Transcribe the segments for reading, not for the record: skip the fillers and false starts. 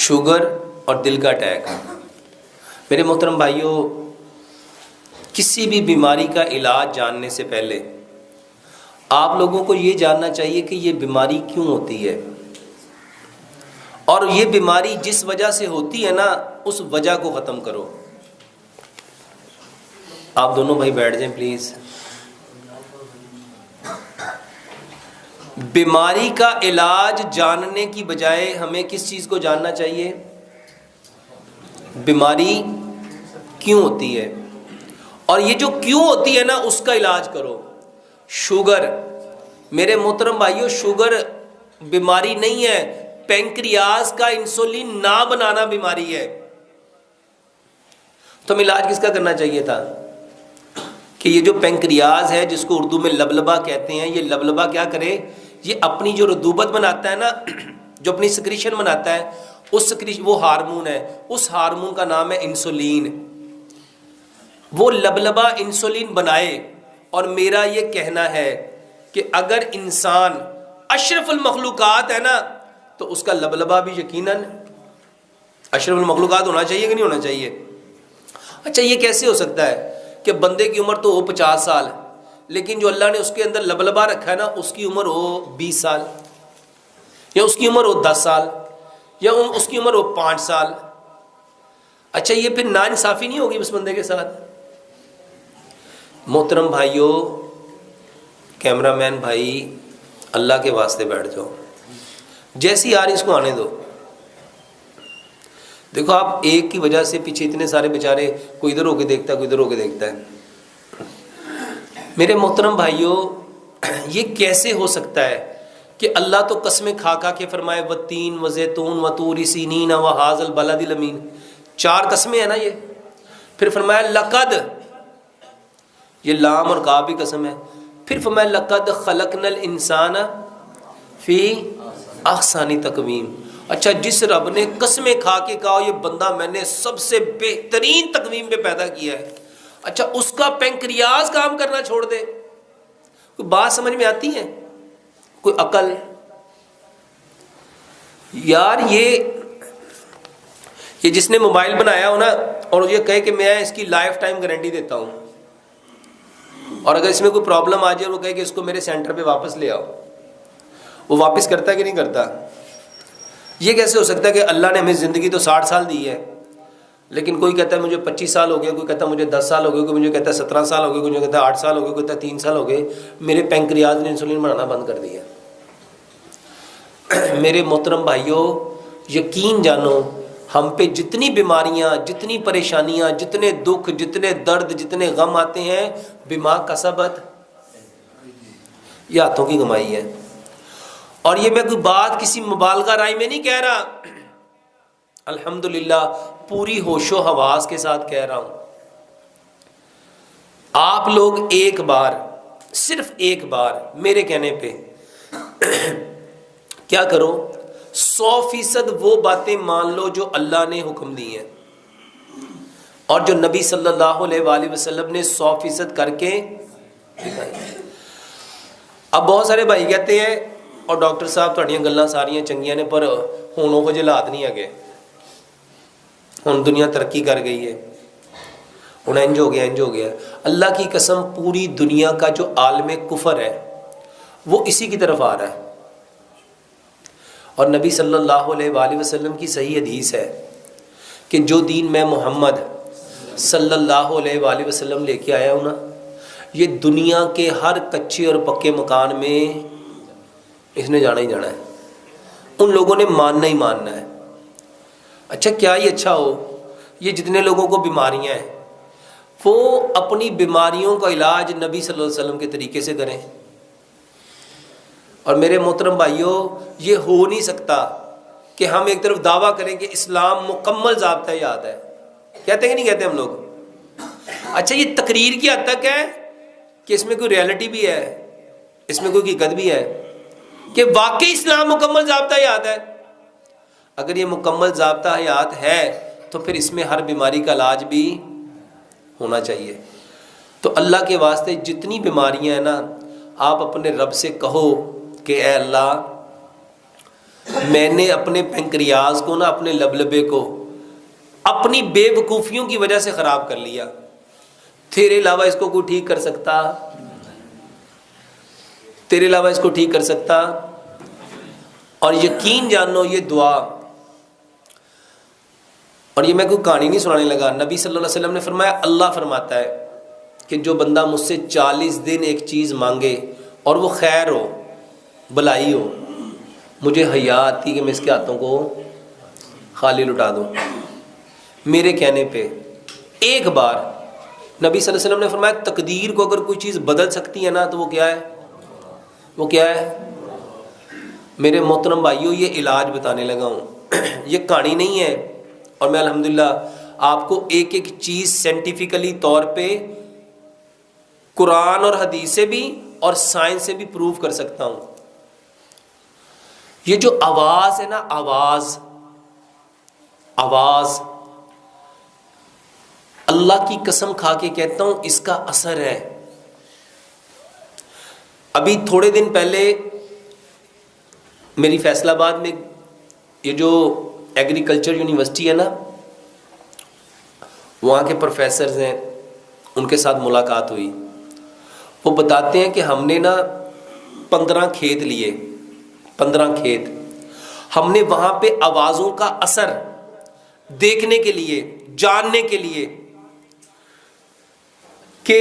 Sugar اور دل کا اٹیک۔ میرے محترم بھائیوں، کسی بھی بیماری کا علاج جاننے سے پہلے آپ لوگوں کو یہ جاننا چاہیے کہ یہ بیماری کیوں ہوتی ہے، اور یہ بیماری جس وجہ سے ہوتی ہے نا اس وجہ کو ختم کرو۔ آپ دونوں بھائی بیٹھ جائیں پلیز۔ بیماری کا علاج جاننے کی بجائے ہمیں کس چیز کو جاننا چاہیے؟ بیماری کیوں ہوتی ہے، اور یہ جو کیوں ہوتی ہے نا اس کا علاج کرو۔ شوگر، میرے محترم بھائیوں، شوگر بیماری نہیں ہے، پینکریاس کا انسولین نہ بنانا بیماری ہے۔ تو ہمیں علاج کس کا کرنا چاہیے تھا کہ یہ جو پینکریاس ہے جس کو اردو میں لبلبا کہتے ہیں، یہ لبلبا کیا کرے؟ یہ اپنی جو رطوبت بناتا ہے نا، جو اپنی سکریشن بناتا ہے، اس سکریشن، وہ ہارمون ہے، اس ہارمون کا نام ہے انسولین۔ وہ لبلبا انسولین بنائے۔ اور میرا یہ کہنا ہے کہ اگر انسان اشرف المخلوقات ہے نا تو اس کا لبلبا بھی یقیناً اشرف المخلوقات ہونا چاہیے کہ نہیں ہونا چاہیے؟ اچھا، یہ کیسے ہو سکتا ہے کہ بندے کی عمر تو ہو 50 سال، لیکن جو اللہ نے اس کے اندر لبلبا رکھا ہے نا اس کی عمر ہو 20 سال، یا اس کی عمر ہو 10 سال، یا اس کی عمر ہو 5 سال؟ اچھا، یہ پھر ناانصافی نہیں ہوگی اس بندے کے ساتھ؟ محترم بھائیوں، کیمرہ مین بھائی، اللہ کے واسطے بیٹھ جاؤ، جیسی آ رہی اس کو آنے دو۔ دیکھو، آپ ایک کی وجہ سے پیچھے اتنے سارے بیچارے، کوئی ادھر ہو کے دیکھتا ہے، کوئی ادھر ہو کے دیکھتا ہے۔ میرے محترم بھائیوں، یہ کیسے ہو سکتا ہے کہ اللہ تو قسمیں کھا کھا کے فرمائے والتین وزیتون وطور سینین وہذا البلد الامین، 4 قسمیں ہیں نا یہ، پھر فرمایا لقد، یہ لام اور کاف بھی قسم ہے، پھر فرمایا لقد خلقنا الانسان فی احسن تقویم۔ اچھا، جس رب نے قسمیں کھا کے کہا یہ بندہ میں نے سب سے بہترین تقویم پہ پیدا کیا ہے، اچھا اس کا پینکریاس کام کرنا چھوڑ دے؟ کوئی بات سمجھ میں آتی ہے؟ کوئی عقل؟ یار یہ جس نے موبائل بنایا ہو نا اور یہ کہے کہ میں اس کی لائف ٹائم گارنٹی دیتا ہوں، اور اگر اس میں کوئی پرابلم آ جائے اور وہ کہے کہ اس کو میرے سینٹر پہ واپس لے آؤ، وہ واپس کرتا ہے کہ نہیں کرتا؟ یہ کیسے ہو سکتا ہے کہ اللہ نے ہمیں زندگی تو 60 سال دی ہے، لیکن کوئی کہتا ہے مجھے 25 سال ہو گئے، کوئی کہتا ہے مجھے 10 سال ہو گئے، کوئی مجھے کہتا ہے 17 سال ہو گئے، کوئی کہتا ہے 8 سال ہو گئے، کوئی کہتا ہے 3 سال ہو گئے، میرے پینکریاس نے انسولین بنانا بند کر دیا۔ میرے محترم بھائیوں، یقین جانو، ہم پہ جتنی بیماریاں، جتنی پریشانیاں، جتنے دکھ، جتنے درد، جتنے غم آتے ہیں، بما کسبت، یہ ہاتھوں کی کمائی ہے۔ اور یہ میں کوئی بات کسی مبالغہ رائے میں نہیں کہہ رہا، الحمدللہ پوری ہوش و حواس کے ساتھ کہہ رہا ہوں۔ آپ لوگ ایک بار، صرف ایک بار میرے کہنے پہ کیا کرو، 100% وہ باتیں مان لو جو اللہ نے حکم دی ہیں اور جو نبی صلی اللہ علیہ وآلہ وسلم نے 100% کر کے دکھائی۔ اب بہت سارے بھائی کہتے ہیں اور ڈاکٹر صاحب تھوڑیاں گلاں ساریاں چنگیاں نے پر ہونوں کو جلات نہیں ہے، ہن دنیا ترقی کر گئی ہے، ہن انج ہو گیا، انج ہو گیا۔ اللہ کی قسم، پوری دنیا کا جو عالم کفر ہے وہ اسی کی طرف آ رہا ہے، اور نبی صلی اللہ علیہ وآلہ وسلم کی صحیح حدیث ہے کہ جو دین میں محمد صلی اللہ علیہ وآلہ وسلم لے کے آیا ہوں نا، یہ دنیا کے ہر کچے اور پکے مکان میں اس نے جانا ہی جانا ہے، ان لوگوں نے ماننا ہی ماننا ہے۔ اچھا، کیا یہ اچھا ہو یہ جتنے لوگوں کو بیماریاں ہیں وہ اپنی بیماریوں کا علاج نبی صلی اللہ علیہ وسلم کے طریقے سے کریں؟ اور میرے محترم بھائیوں، یہ ہو نہیں سکتا کہ ہم ایک طرف دعویٰ کریں کہ اسلام مکمل ضابطہ یاد ہے، کہتے ہیں کہ نہیں کہتے ہم لوگ؟ اچھا، یہ تقریر کی حد تک ہے کہ اس میں کوئی ریالٹی بھی ہے، اس میں کوئی حقیقت بھی ہے کہ واقعی اسلام مکمل ضابطہ حیات ہے؟ اگر یہ مکمل ضابطہ حیات ہے تو پھر اس میں ہر بیماری کا علاج بھی ہونا چاہیے۔ تو اللہ کے واسطے جتنی بیماریاں ہیں نا، آپ اپنے رب سے کہو کہ اے اللہ میں نے اپنے پینکریاز کو نا، اپنے لبلبے کو اپنی بے وقوفیوں کی وجہ سے خراب کر لیا، تیرے علاوہ اس کو کوئی ٹھیک کر سکتا؟ تیرے علاوہ اس کو ٹھیک کر سکتا؟ اور یقین جانو یہ دعا، اور یہ میں کوئی کہانی نہیں سنانے لگا، نبی صلی اللہ علیہ وسلم نے فرمایا، اللہ فرماتا ہے کہ جو بندہ مجھ سے 40 دن ایک چیز مانگے اور وہ خیر ہو، بلائی ہو، مجھے حیا آتی کہ میں اس کے ہاتھوں کو خالی لٹا دوں، میرے کہنے پہ ایک بار۔ نبی صلی اللہ علیہ وسلم نے فرمایا تقدیر کو اگر کوئی چیز بدل سکتی ہے نا تو وہ کیا ہے؟ وہ کیا ہے؟ میرے محترم بھائیوں، یہ علاج بتانے لگا ہوں، یہ کہانی نہیں ہے، اور میں الحمدللہ آپ کو ایک ایک چیز سائنٹیفکلی طور پہ قرآن اور حدیث سے بھی اور سائنس سے بھی پروف کر سکتا ہوں۔ یہ جو آواز ہے نا، آواز اللہ کی قسم کھا کے کہتا ہوں اس کا اثر ہے۔ ابھی تھوڑے دن پہلے میری فیصل آباد میں یہ جو ایگریکلچر یونیورسٹی ہے نا، وہاں کے پروفیسرز ہیں، ان کے ساتھ ملاقات ہوئی۔ وہ بتاتے ہیں کہ ہم نے نا 15 کھیت لیے، 15 کھیت، ہم نے وہاں پہ آوازوں کا اثر دیکھنے کے لیے، جاننے کے لیے کہ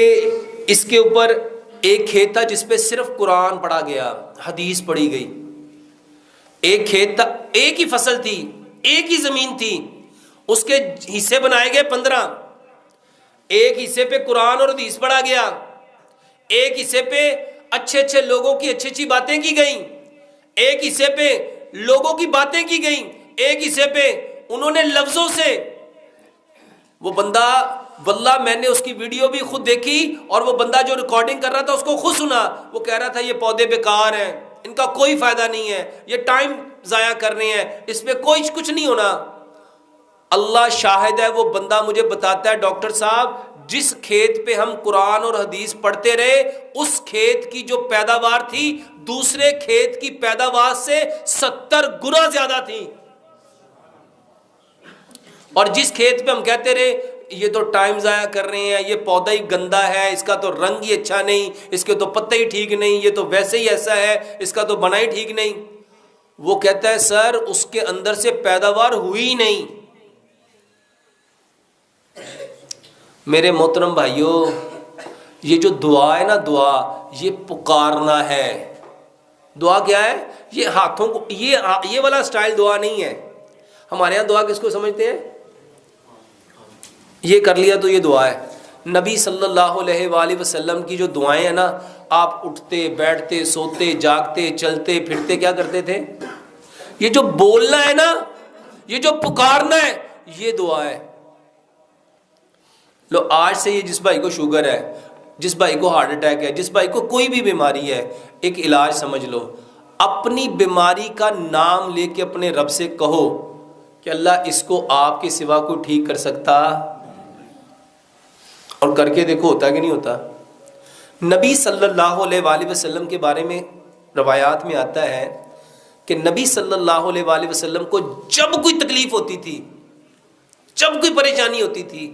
اس کے اوپر ایک کھیت تھا جس پہ صرف قرآن پڑھا گیا، حدیث پڑھی گئی، ایک کھیت تھا، ایک ہی فصل تھی، ایک ہی زمین تھی، اس کے حصے بنائے گئے 15، ایک حصے پہ قرآن اور حدیث پڑھا گیا، ایک حصے پہ اچھے اچھے لوگوں کی اچھی اچھی باتیں کی گئیں، ایک حصے پہ لوگوں کی باتیں کی گئیں، ایک حصے پہ انہوں نے لفظوں سے، وہ بندہ واللہ میں نے اس کی ویڈیو بھی خود دیکھی، اور وہ بندہ جو ریکارڈنگ کر رہا تھا اس کو خود سنا، وہ کہہ رہا تھا یہ پودے بیکار ہیں، ان کا کوئی فائدہ نہیں ہے، یہ ٹائم ضائع کر رہے ہیں، اس پہ کوئی کچھ نہیں ہونا۔ اللہ شاہد ہے، وہ بندہ مجھے بتاتا ہے ڈاکٹر صاحب جس کھیت پہ ہم قرآن اور حدیث پڑھتے رہے، اس کھیت کی جو پیداوار تھی دوسرے کھیت کی پیداوار سے 70 گنا زیادہ تھی، اور جس کھیت پہ ہم کہتے رہے یہ تو ٹائم ضائع کر رہے ہیں، یہ پودا ہی گندا ہے، اس کا تو رنگ ہی اچھا نہیں، اس کے تو پتے ہی ٹھیک نہیں، یہ تو ویسے ہی ایسا ہے، اس کا تو بنا ہی ٹھیک نہیں، وہ کہتا ہے سر اس کے اندر سے پیداوار ہوئی ہی نہیں۔ میرے محترم بھائیوں، یہ جو دعا ہے نا، دعا یہ پکارنا ہے۔ دعا کیا ہے؟ یہ ہاتھوں کو، یہ والا سٹائل دعا نہیں ہے۔ ہمارے ہاں دعا کس کو سمجھتے ہیں؟ یہ کر لیا تو یہ دعا ہے۔ نبی صلی اللہ علیہ وآلہ وسلم کی جو دعائیں ہیں نا، آپ اٹھتے بیٹھتے سوتے جاگتے چلتے پھرتے کیا کرتے تھے؟ یہ جو بولنا ہے نا، یہ جو پکارنا ہے، یہ دعا ہے۔ لو آج سے یہ جس بھائی کو شوگر ہے، جس بھائی کو ہارٹ اٹیک ہے، جس بھائی کو کوئی بھی بیماری ہے، ایک علاج سمجھ لو، اپنی بیماری کا نام لے کے اپنے رب سے کہو کہ اللہ اس کو آپ کے سوا کوئی ٹھیک کر سکتا؟ اور کر کے دیکھو ہوتا کہ نہیں ہوتا۔ نبی صلی اللہ علیہ وآلہ وسلم کے بارے میں روایات میں آتا ہے کہ نبی صلی اللہ علیہ وآلہ وسلم کو جب کوئی تکلیف ہوتی تھی، جب کوئی پریشانی ہوتی تھی،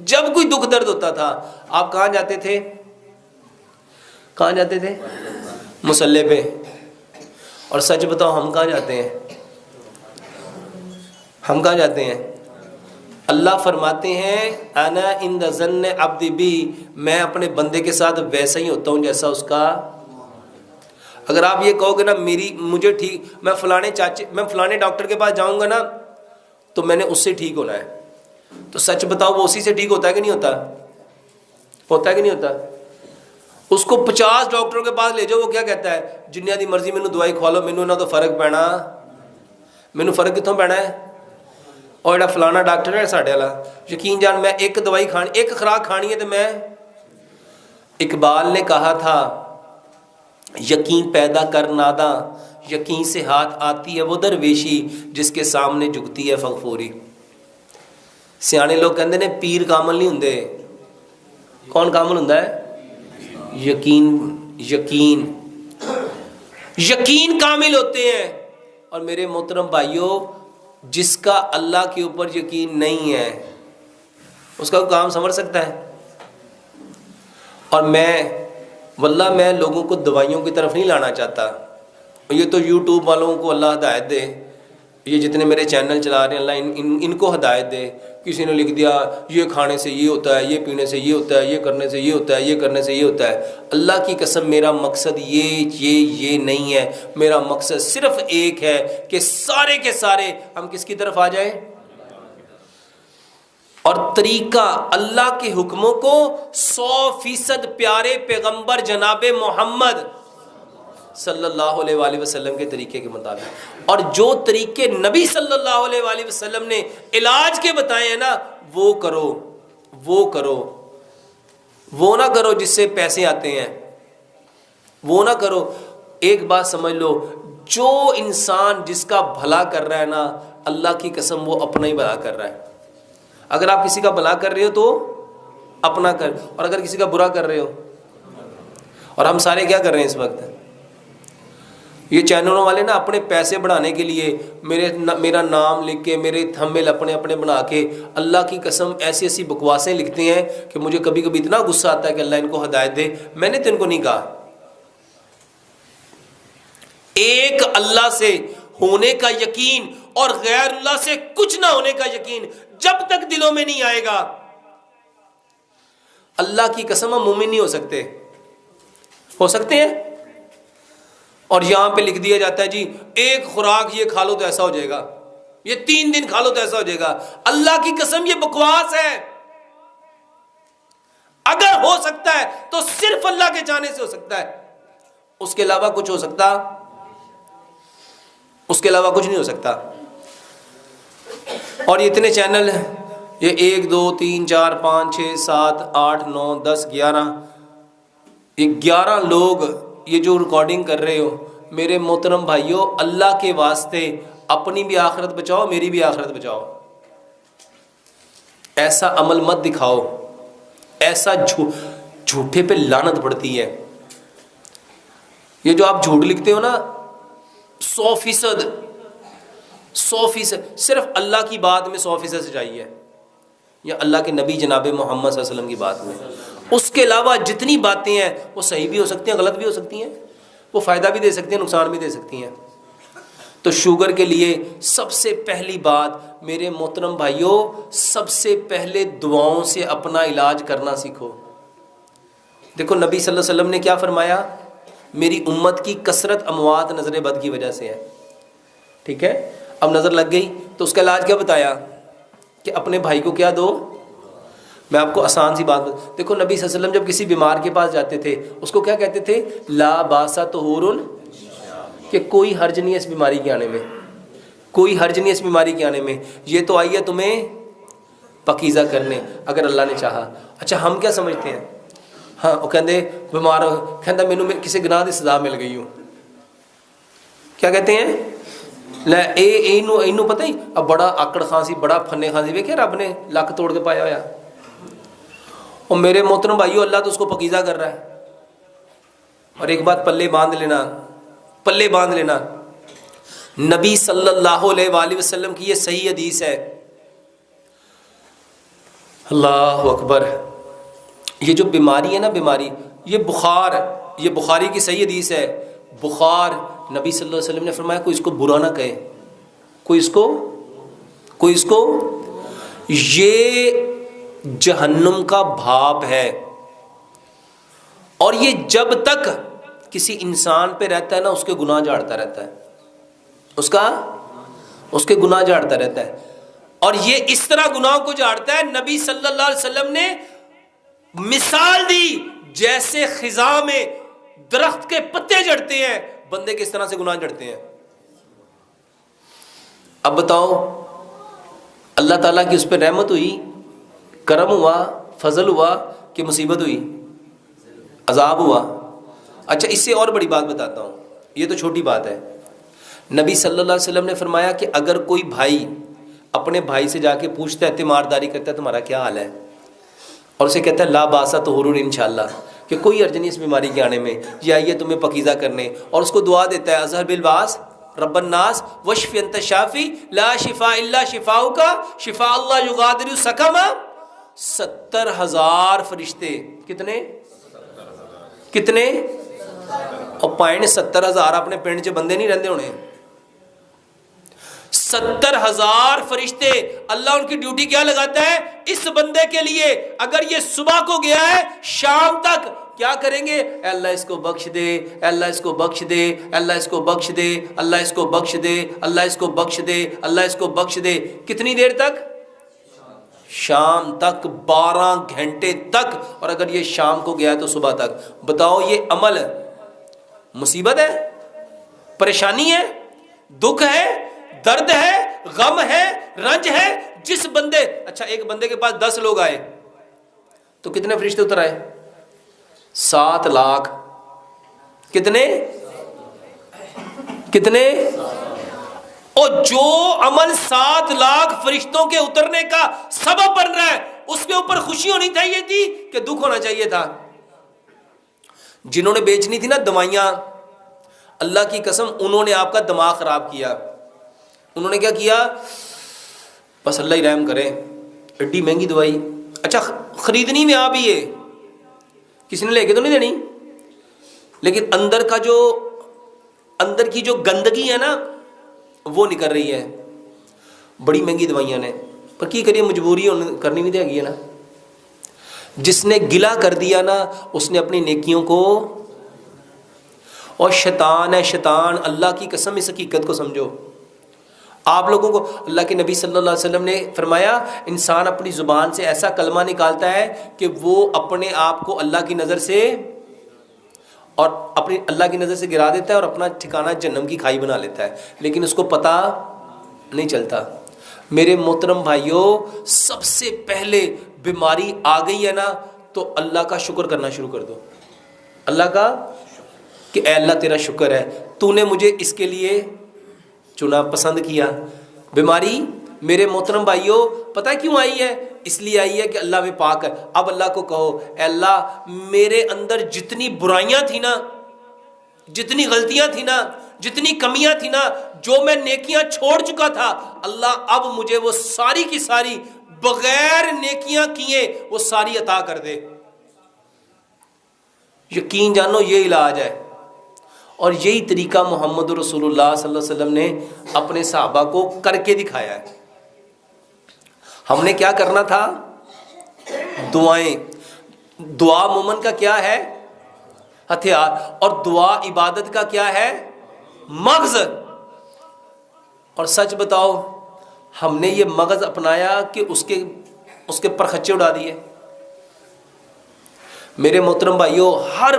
جب کوئی دکھ درد ہوتا تھا، آپ کہاں جاتے تھے؟ کہاں جاتے تھے؟ مصلی پہ۔ اور سچ بتاؤ ہم کہاں جاتے ہیں؟ ہم کہاں جاتے ہیں؟ اللہ فرماتے ہیں انا عند ظن عبدی بی، میں اپنے بندے کے ساتھ ویسا ہی ہوتا ہوں جیسا اس کا۔ اگر آپ یہ کہو گے نا مجھے ٹھیک، میں فلانے ڈاکٹر کے پاس جاؤں گا نا تو میں نے اس سے ٹھیک ہونا ہے، تو سچ بتاؤ وہ اسی سے ٹھیک ہوتا ہے کہ نہیں ہوتا؟ ہوتا ہے کہ نہیں ہوتا؟ اس کو 50 ڈاکٹروں کے پاس لے جاؤ، وہ کیا کہتا ہے؟ جنیاں دی مرضی مینوں دوائی کھوا لو، مینوں نہ تو فرق پینا۔ مینوں فرق کتوں پینا ہے؟ اور جڑا فلانا ڈاکٹر ہے ساڈے والا، یقین جان میں ایک دوائی کھانی، ایک خوراک کھانی ہے تو میں، اقبال نے کہا تھا یقین پیدا کر ناداں، یقین سے ہاتھ آتی ہے وہ درویشی جس کے سامنے جھکتی ہے فغفوری۔ سیانے لوگ کہندے نے پیر کامل نہیں ہوندے، کون کامل ہوندا ہے؟ یقین کامل ہوتے ہیں۔ اور میرے محترم بھائیوں جس کا اللہ کے اوپر یقین نہیں ہے اس کا کام سنور سکتا ہے؟ اور واللہ میں لوگوں کو دوائیوں کی طرف نہیں لانا چاہتا. یہ تو یوٹیوب والوں کو اللہ ہدایت دے, یہ جتنے میرے چینل چلا رہے ہیں اللہ ان کو ہدایت دے. کسی نے لکھ دیا یہ کھانے سے یہ ہوتا ہے, یہ پینے سے یہ ہوتا ہے, یہ کرنے سے یہ ہوتا ہے, یہ کرنے سے یہ ہوتا ہے. اللہ کی قسم میرا مقصد یہ نہیں ہے. میرا مقصد صرف ایک ہے کہ سارے کے سارے ہم کس کی طرف آ جائیں, اور طریقہ اللہ کے حکموں کو 100% پیارے پیغمبر جناب محمد صلی اللہ علیہ وآلہ وسلم کے طریقے کے مطابق. اور جو طریقے نبی صلی اللہ علیہ وآلہ وسلم نے علاج کے بتائے ہیں نا وہ کرو, وہ نہ کرو جس سے پیسے آتے ہیں, وہ نہ کرو. ایک بات سمجھ لو, جو انسان جس کا بھلا کر رہا ہے نا اللہ کی قسم وہ اپنا ہی بھلا کر رہا ہے. اگر آپ کسی کا بھلا کر رہے ہو تو اپنا کر, اور اگر کسی کا برا کر رہے ہو, اور ہم سارے کیا کر رہے ہیں اس وقت, یہ چینلوں والے نا اپنے پیسے بڑھانے کے لیے میرا نام لکھ کے میرے تھمبنیل اپنے بنا کے اللہ کی قسم ایسی ایسی بکواسیں لکھتے ہیں کہ مجھے کبھی کبھی اتنا غصہ آتا ہے کہ اللہ ان کو ہدایت دے. میں نے تو ان کو نہیں کہا. ایک اللہ سے ہونے کا یقین اور غیر اللہ سے کچھ نہ ہونے کا یقین جب تک دلوں میں نہیں آئے گا اللہ کی قسم ہم مومن نہیں ہو سکتے. ہو سکتے ہیں؟ اور یہاں پہ لکھ دیا جاتا ہے جی ایک خوراک یہ کھا لو تو ایسا ہو جائے گا, یہ 3 دن کھا لو تو ایسا ہو جائے گا. اللہ کی قسم یہ بکواس ہے. اگر ہو سکتا ہے تو صرف اللہ کے جانے سے ہو سکتا ہے, اس کے علاوہ کچھ ہو سکتا, اس کے علاوہ کچھ نہیں ہو سکتا. اور یہ اتنے چینل ہیں, یہ 1 2 3 4 5 6 7 8 9 10 11, یہ 11 لوگ یہ جو ریکارڈنگ کر رہے ہو میرے محترم بھائیوں اللہ کے واسطے اپنی بھی آخرت بچاؤ, میری بھی آخرت بچاؤ. ایسا عمل مت دکھاؤ, ایسا جھوٹے پہ لعنت پڑتی ہے. یہ جو آپ جھوٹ لکھتے ہو نا 100% صرف اللہ کی بات میں 100% سچائی ہے, یا اللہ کے نبی جناب محمد صلی اللہ علیہ وسلم کی بات میں. اس کے علاوہ جتنی باتیں ہیں وہ صحیح بھی ہو سکتی ہیں, غلط بھی ہو سکتی ہیں, وہ فائدہ بھی دے سکتی ہیں, نقصان بھی دے سکتی ہیں. تو شوگر کے لیے سب سے پہلی بات میرے محترم بھائیوں, سب سے پہلے دعاؤں سے اپنا علاج کرنا سیکھو. دیکھو نبی صلی اللہ علیہ وسلم نے کیا فرمایا, میری امت کی کثرت اموات نظر بد کی وجہ سے ہے. ٹھیک ہے, اب نظر لگ گئی تو اس کا علاج کیا بتایا کہ اپنے بھائی کو کیا دو. میں آپ کو آسان سی بات دیکھو, نبی صلی اللہ علیہ وسلم جب کسی بیمار کے پاس جاتے تھے اس کو کیا کہتے تھے, لا باسا طہور, کہ کوئی حرج نہیں ہے اس بیماری کے آنے میں, کوئی حرج نہیں ہے اس بیماری کے آنے میں, یہ تو آئی ہے تمہیں پاکیزہ کرنے اگر اللہ نے چاہا. اچھا ہم کیا سمجھتے ہیں, ہاں وہ کہندے بیمار کہندا مینوں کسی گناہ دی سزا مل گئی ہوں. کیا کہتے ہیں, لے اینو پتہ ہی اب بڑا آکڑ خان سی, بڑا پھنے خان سی, ویکھے رب نے لک توڑ کے پایا ہویا. اور میرے محترم بھائیو اللہ تو اس کو پاکیزہ کر رہا ہے. اور ایک بات پلے باندھ لینا, نبی صلی اللہ علیہ وآلہ وسلم کی یہ صحیح حدیث ہے. اللہ اکبر. یہ جو بیماری ہے نا, بیماری یہ بخار, یہ بخاری کی صحیح حدیث ہے. بخار نبی صلی اللہ علیہ وسلم نے فرمایا کوئی اس کو برا نہ کہے, کوئی اس کو یہ جہنم کا بھاپ ہے. اور یہ جب تک کسی انسان پہ رہتا ہے نا اس کے گناہ جھاڑتا رہتا ہے, اس کے گناہ جھاڑتا رہتا ہے. اور یہ اس طرح گناہوں کو جھاڑتا ہے, نبی صلی اللہ علیہ وسلم نے مثال دی جیسے خزاں میں درخت کے پتے جھڑتے ہیں, بندے کس طرح سے گناہ جھڑتے ہیں. اب بتاؤ اللہ تعالیٰ کی اس پہ رحمت ہوئی, کرم ہوا, فضل ہوا کہ مصیبت ہوئی, عذاب ہوا. اچھا اس سے اور بڑی بات بتاتا ہوں, یہ تو چھوٹی بات ہے. نبی صلی اللہ علیہ وسلم نے فرمایا کہ اگر کوئی بھائی اپنے بھائی سے جا کے پوچھتا ہے, تیمارداری کرتا ہے تمہارا کیا حال ہے, اور اسے کہتا ہے لا باسا طہور انشاءاللہ, کہ کوئی حرج نہیں اس بیماری کے آنے میں, یہ آئیے تمہیں پاکیزہ کرنے, اور اس کو دعا دیتا ہے اظہر بالباس رب الناس واشف انت شافی لا شفاء الا شفاؤک شفاء اللہ یغادر سقما. 70,000 فرشتے. کتنے اور پائن 70,000 اپنے پنڈ چ بندے نہیں رہندے ہونے. 70,000 فرشتے. اللہ ان کی ڈیوٹی کیا لگاتا ہے اس بندے کے لیے؟ اگر یہ صبح کو گیا ہے شام تک کیا کریں گے؟ اے اللہ اس کو بخش دے، اے اللہ اس کو بخش دے، اللہ اس کو بخش دے، اللہ اس کو بخش دے، اللہ اس کو بخش دے، اللہ اس کو بخش دے. کتنی دیر تک؟ شام تک. 12 گھنٹے تک. اور اگر یہ شام کو گیا ہے تو صبح تک. بتاؤ یہ عمل مصیبت ہے، پریشانی ہے، دکھ ہے، درد ہے، غم ہے، رنج ہے. جس بندے اچھا ایک بندے کے پاس 10 لوگ آئے تو کتنے فرشتے اتر آئے؟ 7 لاکھ. کتنے؟ اور جو عمل 7 لاکھ فرشتوں کے اترنے کا سبب بن رہا ہے اس کے اوپر خوشی ہونی چاہیے تھی کہ دکھ ہونا چاہیے تھا؟ جنہوں نے بیچنی تھی نا دوائیاں، اللہ کی قسم انہوں نے آپ کا دماغ خراب کیا. انہوں نے کیا کیا؟ بس اللہ ہی رحم کرے، ایڈی مہنگی دوائی. اچھا خریدنی میں آپ ہی ہے، کسی نے لے کے تو نہیں دینی، لیکن اندر کی جو گندگی ہے نا وہ نکل رہی ہے. بڑی مہنگی دوائیاں نے، پر کی کریے مجبوری کرنی بھی دے گی نا. جس نے گلا کر دیا نا اس نے اپنی نیکیوں کو، اور شیطان ہے شیطان. اللہ کی قسم اس حقیقت کو سمجھو. آپ لوگوں کو اللہ کے نبی صلی اللہ علیہ وسلم نے فرمایا انسان اپنی زبان سے ایسا کلمہ نکالتا ہے کہ وہ اپنے آپ کو اللہ کی نظر سے اور اپنی اللہ کی نظر سے گرا دیتا ہے اور اپنا ٹھکانہ جہنم کی کھائی بنا لیتا ہے، لیکن اس کو پتہ نہیں چلتا. میرے محترم بھائیوں، سب سے پہلے بیماری آ گئی ہے نا تو اللہ کا شکر کرنا شروع کر دو. اللہ کا کہ اے اللہ تیرا شکر ہے، تو نے مجھے اس کے لیے چنا، پسند کیا. بیماری میرے محترم بھائیوں پتہ کیوں آئی ہے؟ اس لیے آئی ہے کہ اللہ میں پاک ہے. اب اللہ کو کہو اے اللہ میرے اندر جتنی برائیاں تھیں نا، جتنی غلطیاں تھیں نا، جتنی کمیاں تھیں نا، جو میں نیکیاں چھوڑ چکا تھا، اللہ اب مجھے وہ ساری کی ساری بغیر نیکیاں کیے وہ ساری عطا کر دے. یقین جانو یہ علاج ہے، اور یہی طریقہ محمد رسول اللہ صلی اللہ علیہ وسلم نے اپنے صحابہ کو کر کے دکھایا ہے. ہم نے کیا کرنا تھا؟ دعائیں. دعا مومن کا کیا ہے؟ ہتھیار. اور دعا عبادت کا کیا ہے؟ مغز. اور سچ بتاؤ ہم نے یہ مغز اپنایا کہ اس کے پرخچے اڑا دیے؟ میرے محترم بھائیوں ہر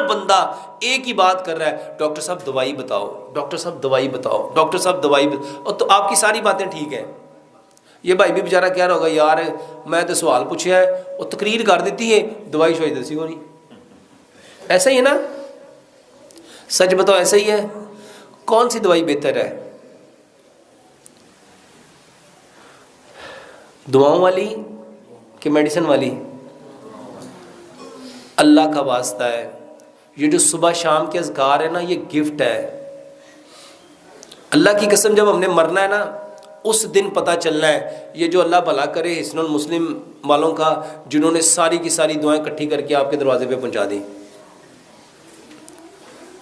بندہ ایک ہی بات کر رہا ہے، ڈاکٹر صاحب دوائی بتاؤ، ڈاکٹر صاحب دوائی بتاؤ، ڈاکٹر صاحب دوائی بتاؤ. اور تو آپ کی ساری باتیں ٹھیک ہیں. یہ بھائی بھی بیچارہ کہہ رہا ہوگا یار میں تو سوال پوچھا ہے اور تقریر کر دیتی ہے، دوائی شوائی دسی ہو نہیں. ایسا ہی ہے نا؟ سچ بتاؤ ایسا ہی ہے. کون سی دوائی بہتر ہے؟ دعاؤں والی کہ میڈیسن والی؟ اللہ کا واسطہ ہے، یہ جو صبح شام کے اذکار ہے نا یہ گفٹ ہے. اللہ کی قسم جب ہم نے مرنا ہے نا اس دن پتہ چلنا ہے. یہ جو اللہ بھلا کرے حسن المسلم والوں کا، جنہوں نے ساری کی ساری دعائیں اکٹھی کر کے آپ کے دروازے پہ پہنچا دی.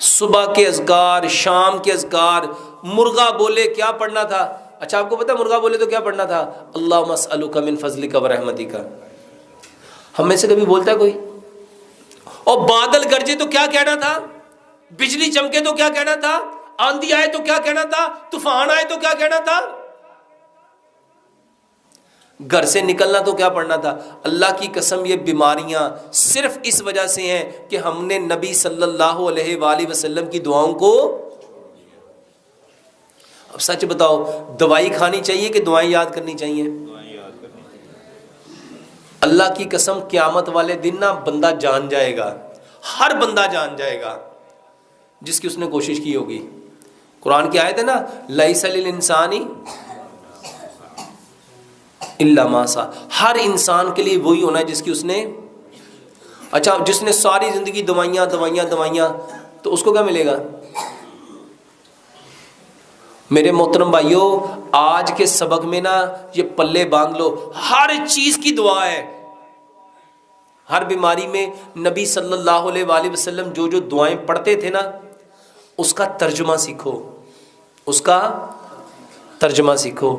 صبح کے اذکار، شام کے اذکار. مرغا بولے کیا پڑھنا تھا؟ اچھا آپ کو پتہ مرغا بولے تو کیا پڑھنا تھا؟ اللہم اسألک من فضلک ورحمتک. ہم میں سے کبھی بولتا ہے کوئی؟ اور بادل گرجے تو کیا کہنا تھا؟ بجلی چمکے تو کیا کہنا تھا؟ آندھی آئے تو کیا کہنا تھا؟ طوفان آئے تو کیا کہنا تھا؟ گھر سے نکلنا تو کیا پڑھنا تھا؟ اللہ کی قسم یہ بیماریاں صرف اس وجہ سے ہیں کہ ہم نے نبی صلی اللہ علیہ وآلہ وسلم کی دعاؤں کو. اب سچ بتاؤ دوائی کھانی چاہیے کہ دعائیں یاد کرنی چاہیے؟ اللہ کی قسم قیامت والے دن نا بندہ جان جائے گا، ہر بندہ جان جائے گا جس کی اس نے کوشش کی ہوگی. قرآن کی آیت ہے نا لیس للانسان الا ما سعی. ہر انسان کے لیے وہی ہونا ہے جس کی اس نے. اچھا جس نے ساری زندگی دوائیاں تو اس کو کیا ملے گا؟ میرے محترم بھائیوں، آج کے سبق میں نا یہ پلے باندھ لو، ہر چیز کی دعا ہے۔ ہر بیماری میں نبی صلی اللہ علیہ وآلہ وسلم جو جو دعائیں پڑھتے تھے نا، اس کا ترجمہ سیکھو، اس کا ترجمہ سیکھو۔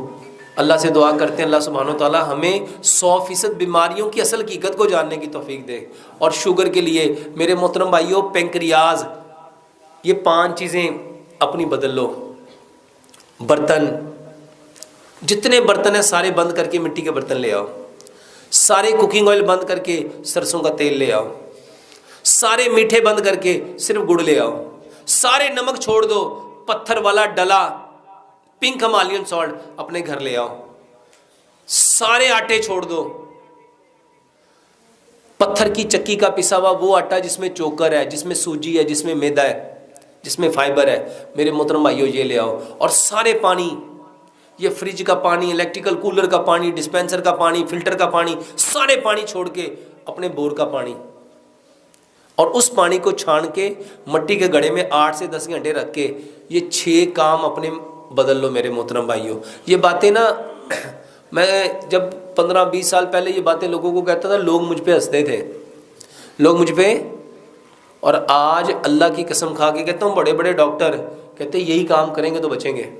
اللہ سے دعا کرتے ہیں اللہ سبحانہ و تعالیٰ ہمیں 100% بیماریوں کی اصل حقیقت کو جاننے کی توفیق دے۔ اور شوگر کے لیے میرے محترم بھائیوں، پینکریاز، یہ 5 چیزیں اپنی بدل لو۔ برتن، جتنے برتن ہیں سارے بند کر کے مٹی کے برتن لے آؤ، سارے کوکنگ آئل بند کر کے سرسوں کا تیل لے آؤ، سارے میٹھے بند کر کے صرف گڑ لے آؤ، سارے نمک چھوڑ دو، پتھر والا ڈلا پنک ہمالین سالٹ اپنے گھر لے آؤ، سارے آٹے چھوڑ دو، پتھر کی چکی کا پسا ہوا وہ آٹا جس میں چوکر ہے، جس میں سوجی ہے، جس میں میدا ہے، جس میں فائبر ہے، میرے محترم بھائیو یہ لے آؤ۔ اور سارے پانی، یہ فریج کا پانی، الیکٹریکل کولر کا پانی، ڈسپینسر کا پانی، فلٹر کا پانی، سارے پانی چھوڑ کے اپنے بور کا پانی، اور اس پانی کو چھان کے مٹی کے گڑھے میں 8 سے 10 گھنٹے رکھ کے یہ 6 کام اپنے بدل لو میرے محترم بھائیوں۔ یہ باتیں نا میں جب 15-20 سال پہلے یہ باتیں لوگوں کو کہتا تھا، لوگ مجھ پہ ہنستے تھے، لوگ مجھ پہ، اور آج اللہ کی قسم کھا کے کہتا ہوں بڑے بڑے ڈاکٹر کہتے ہیں یہی کام کریں گے تو بچیں گے۔